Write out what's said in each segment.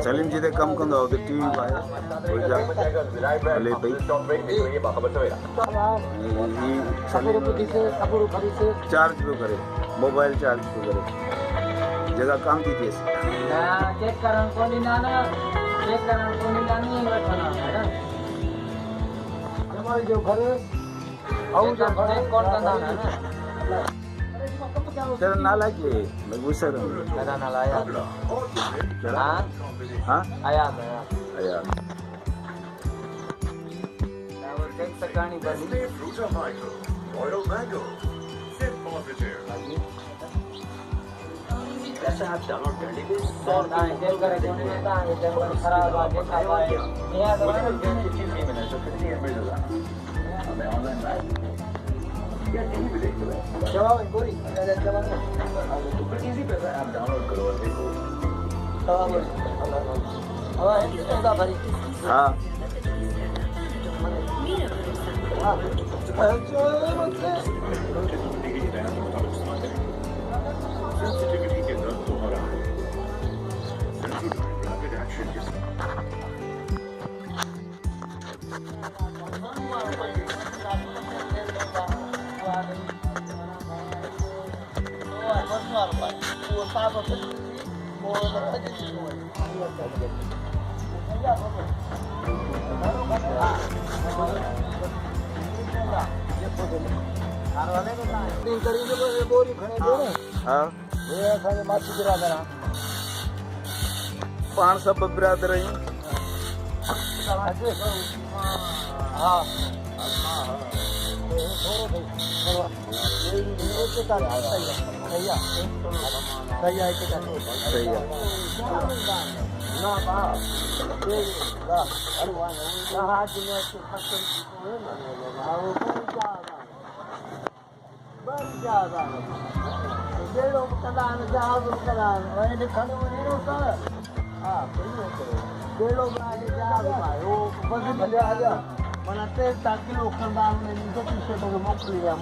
सलीम जी कम कंदो त टीवी पाए हले पई चार्ज पियो करे मोबाइल चार्ज पियो करे जगह काम थी थिएसि चेक करण कोनी ना चेक करण कोनी ना नहीं वठना है ना हमारे जो घर और जो घर कौन कंदा है ना तेरा नाला के मैं गुस्सा हूं मेरा नाला आया हां हां आया वो चेक सकानी बनी Royal Mango. Sit positive. ऐसा आप डाउनलोड कर लीजिए 100 चेक करे कोनी ना जब खराब आ गया खावा है यहां तो मिनट तो कितनी मिलेगा हमें ऑनलाइन मैच या कहीं भी देख लो जवाब बोली जवाब तो इजी पे आप डाउनलोड करो और देखो हवा है कितना भरी हां सेंसिटिविटी के दर्द दोहरा है रैपिड एक्शन के साथ हां ये असांजे माची बिरादर पाण सब बिरादर आहियूं हां सही है mana 3 किलो खंडान में नीचे पीछे तो मोकलिया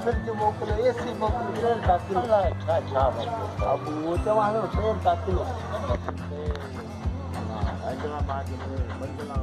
फिर जो मोकले ऐसी मोकली 3 किलो अच्छा अब वो जवान 3 किलो इतना बात बंदना